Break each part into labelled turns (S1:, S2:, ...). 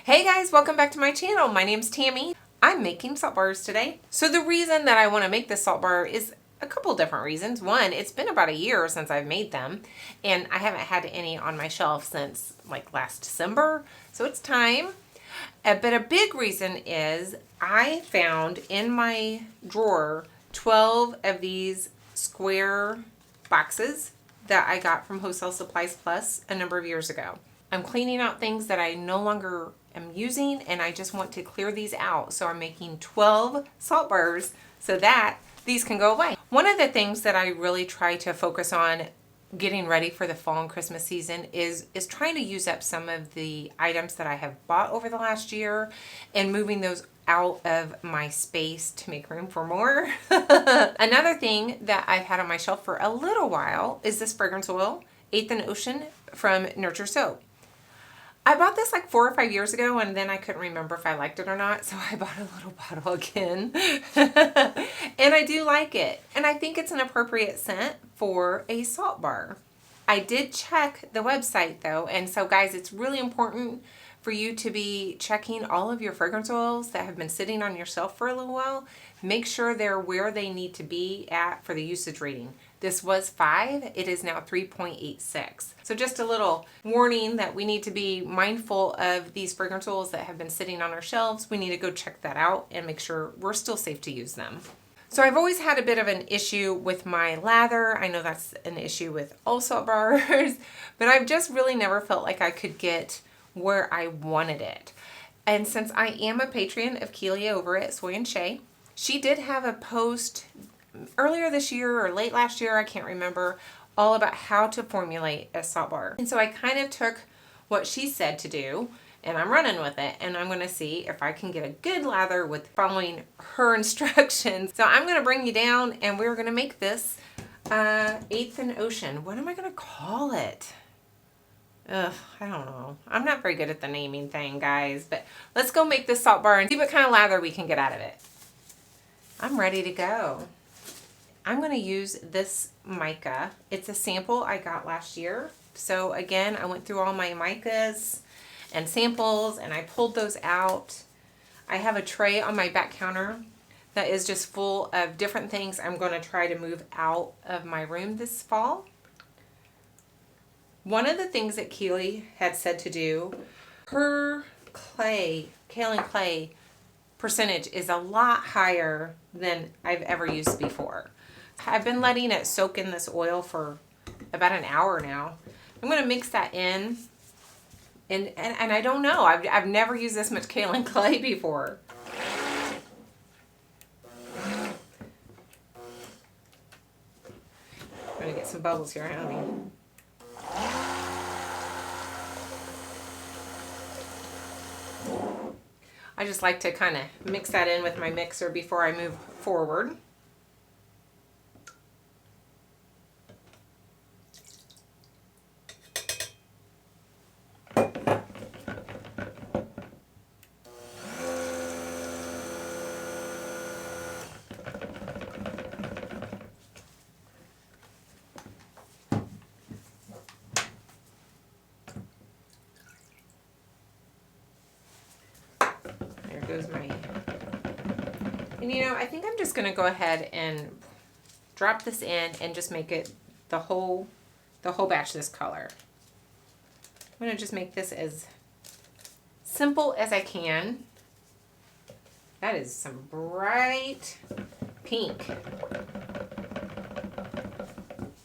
S1: Hey guys, welcome back to my channel. My name's Tammy. I'm making salt bars today. So the reason that I want to make this salt bar is a couple different reasons. One, it's been about a year since I've made them, and I haven't had any on my shelf since like last December, so it's time. But a big reason is I found in my drawer 12 of these square boxes that I got from Wholesale Supplies Plus a number of years ago. I'm cleaning out things that I no longer am using, and I just want to clear these out. So I'm making 12 salt bars so that these can go away. One of the things that I really try to focus on getting ready for the fall and Christmas season is trying to use up some of the items that I have bought over the last year and moving those out of my space to make room for more. Another thing that I've had on my shelf for a little while is this fragrance oil, 8th & Ocean from Nurture Soap. I bought this like 4 or 5 years ago, and then I couldn't remember if I liked it or not, so I bought a little bottle again. And I do like it. And I think it's an appropriate scent for a salt bar. I did check the website though, and so guys, it's really important for you to be checking all of your fragrance oils that have been sitting on your shelf for a little while. Make sure they're where they need to be at for the usage rating. This was 5, it is now 3.86. So just a little warning that we need to be mindful of these fragrance oils that have been sitting on our shelves. We need to go check that out and make sure we're still safe to use them. So I've always had a bit of an issue with my lather. I know that's an issue with all salt bars, but I've just really never felt like I could get where I wanted it. And since I am a patron of Keely over at Soy and Shea, she did have a post earlier this year or late last year, I can't remember, all about how to formulate a salt bar. And so I kind of took what she said to do and I'm running with it, and I'm going to see if I can get a good lather with following her instructions. So I'm going to bring you down and we're going to make this 8th & Ocean. What am I going to call it? Ugh, I don't know. I'm not very good at the naming thing, guys, but let's go make this salt bar and see what kind of lather we can get out of it. I'm ready to go. I'm going to use this mica. It's a sample I got last year. So again, I went through all my micas and samples and I pulled those out. I have a tray on my back counter that is just full of different things I'm going to try to move out of my room this fall. One of the things that Keely had said to do, her clay, kaolin clay percentage is a lot higher than I've ever used before. I've been letting it soak in this oil for about an hour now. I'm going to mix that in. And I don't know. I've never used this much kaolin clay before. I'm going to get some bubbles here, honey. I just like to kind of mix that in with my mixer before I move forward. Goes my, and you know, I think I'm just gonna go ahead and drop this in and just make it the whole batch this color. I'm gonna just make this as simple as I can. That is some bright pink.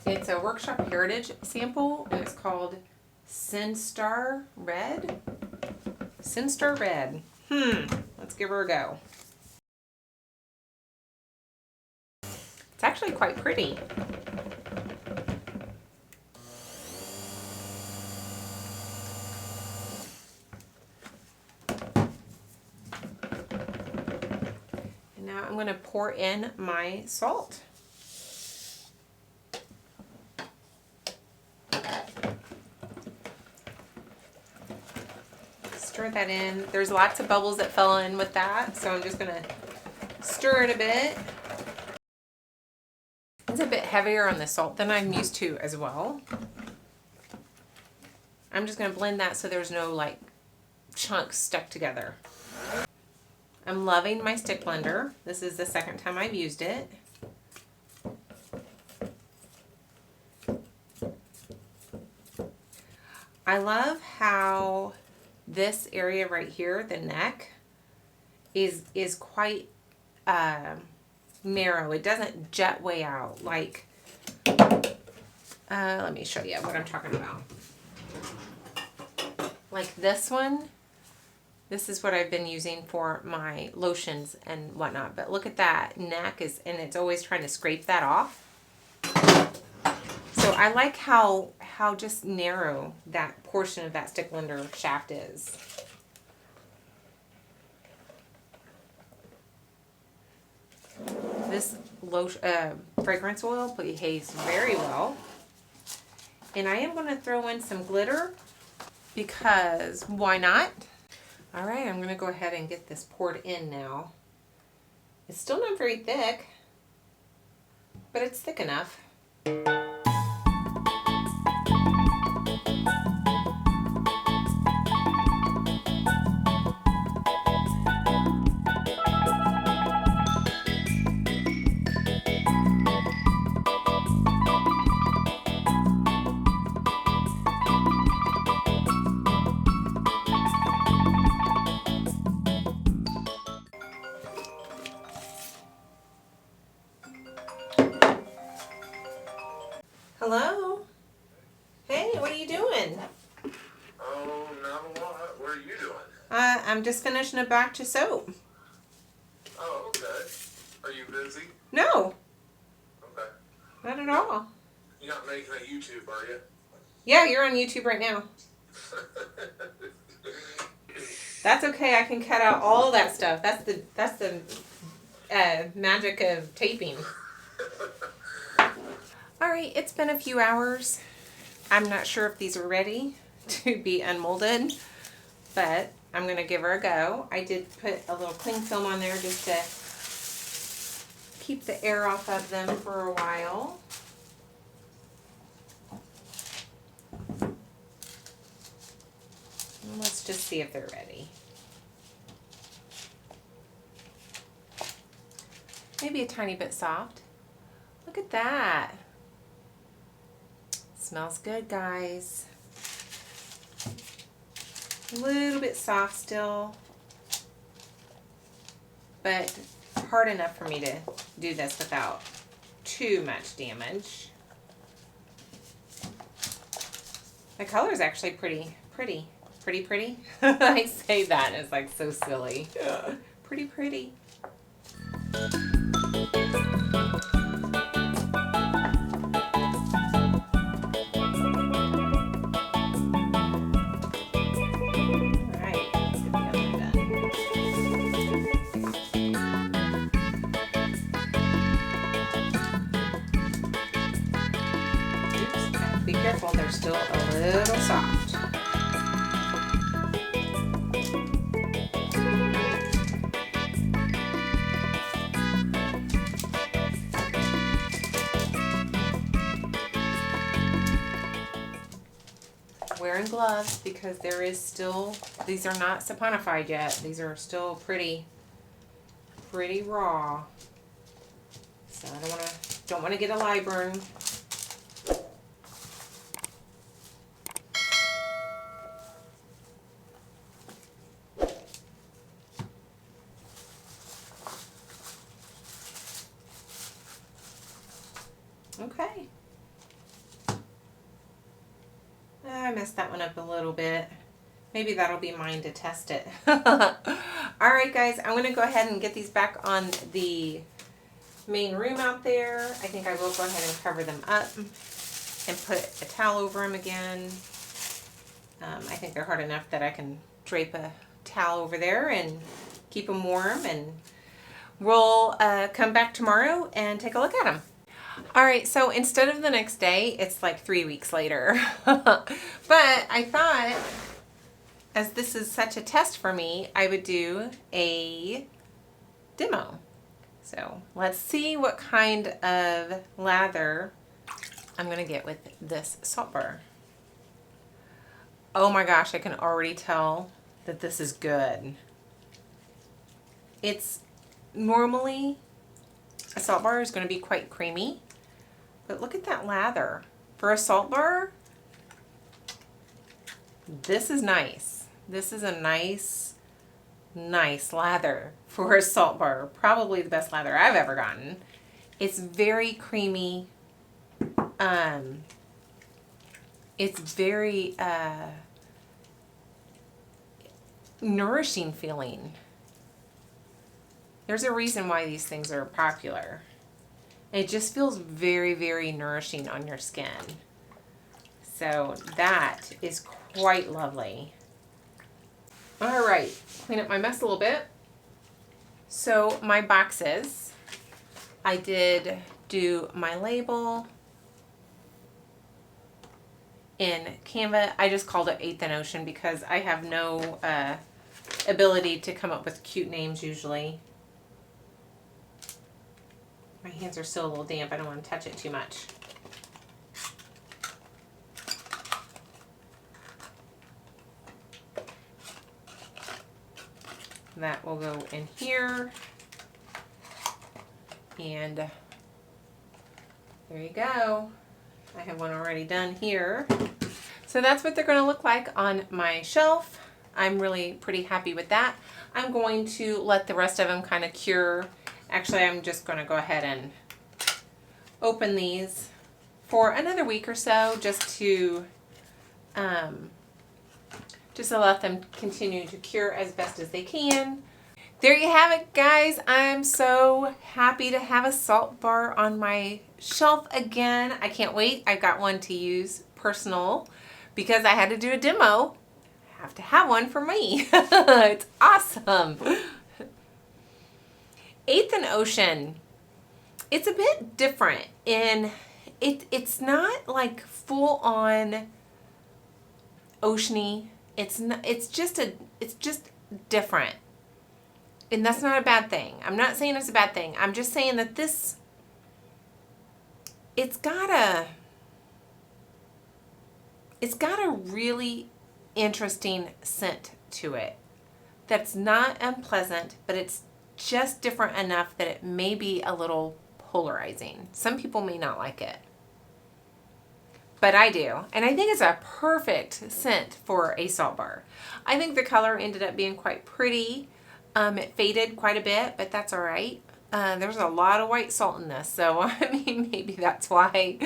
S1: It's a Workshop Heritage sample and it's called Sinstar Red. Sinstar Red. Let's give her a go. It's actually quite pretty. And now I'm going to pour in my salt. Stir that in. There's lots of bubbles that fell in with that, so I'm just going to stir it a bit. It's a bit heavier on the salt than I'm used to as well. I'm just going to blend that so there's no like chunks stuck together. I'm loving my stick blender. This is the second time I've used it. I love how this area right here, the neck, is quite narrow. It doesn't jet way out like, let me show you what I'm talking about. Like this one, this is what I've been using for my lotions and whatnot. But look at that neck is, and it's always trying to scrape that off. So I like how just narrow that portion of that stick blender shaft is. This fragrance oil behaves very well. And I am going to throw in some glitter because why not? All right, I'm going to go ahead and get this poured in now. It's still not very thick, but it's thick enough. Hello? Hey, what are you doing?
S2: Oh, not a lot. What are you doing?
S1: I'm just finishing a batch of soap.
S2: Oh, okay. Are you busy?
S1: No,
S2: Okay.
S1: not at all.
S2: You're not making a YouTube, are you?
S1: Yeah, you're on YouTube right now. That's okay. I can cut out all that stuff. That's the magic of taping. All right, it's been a few hours. I'm not sure if these are ready to be unmolded, but I'm gonna give her a go. I did put a little cling film on there just to keep the air off of them for a while. And let's just see if they're ready. Maybe a tiny bit soft. Look at that. Smells good, guys. A little bit soft still, but hard enough for me to do this without too much damage. The color is actually pretty. I say that, it's like so silly. Pretty. Be careful, they're still a little soft. Wearing gloves because there is still, these are not saponified yet. These are still pretty raw. So I don't want to get a lye burn. Okay. I messed that one up a little bit. Maybe that'll be mine to test it. Alright guys, I'm going to go ahead and get these back on the main room out there. I think I will go ahead and cover them up and put a towel over them again. I think they're hard enough that I can drape a towel over there and keep them warm, and we'll come back tomorrow and take a look at them. Alright, so instead of the next day, it's like 3 weeks later. But I thought, as this is such a test for me, I would do a demo. So let's see what kind of lather I'm going to get with this salt bar. Oh my gosh, I can already tell that this is good. It's normally, a salt bar is going to be quite creamy, but look at that lather. For a salt bar, this is nice. This is a nice lather for a salt bar. Probably the best lather I've ever gotten. It's very creamy. It's very nourishing feeling. There's a reason why these things are popular. It just feels very, very nourishing on your skin. So that is quite lovely. All right, clean up my mess a little bit. So my boxes, I did do my label in Canva. I just called it 8th and Ocean because I have no ability to come up with cute names usually. My hands are still a little damp. I don't want to touch it too much. That will go in here. And there you go. I have one already done here. So that's what they're going to look like on my shelf. I'm really pretty happy with that. I'm going to let the rest of them kind of cure. Actually, I'm just going to go ahead and open these for another week or so just to let them continue to cure as best as they can. There you have it, guys. I'm so happy to have a salt bar on my shelf again. I can't wait. I've got one to use personal because I had to do a demo. I have to have one for me. It's awesome. 8th and Ocean. It's a bit different in it's not like full on oceany. It's just different. And that's not a bad thing. I'm not saying it's a bad thing. I'm just saying that it's got a really interesting scent to it. That's not unpleasant, but it's just different enough that it may be a little polarizing. Some people may not like it, but I do. And I think it's a perfect scent for a salt bar. I think the color ended up being quite pretty. It faded quite a bit, but that's all right. There's a lot of white salt in this, so I mean, maybe that's why.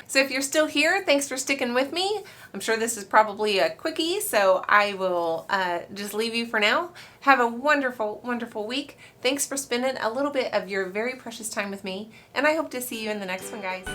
S1: So if you're still here, thanks for sticking with me. I'm sure this is probably a quickie, so I will just leave you for now. Have a wonderful, wonderful week. Thanks for spending a little bit of your very precious time with me, and I hope to see you in the next one, guys.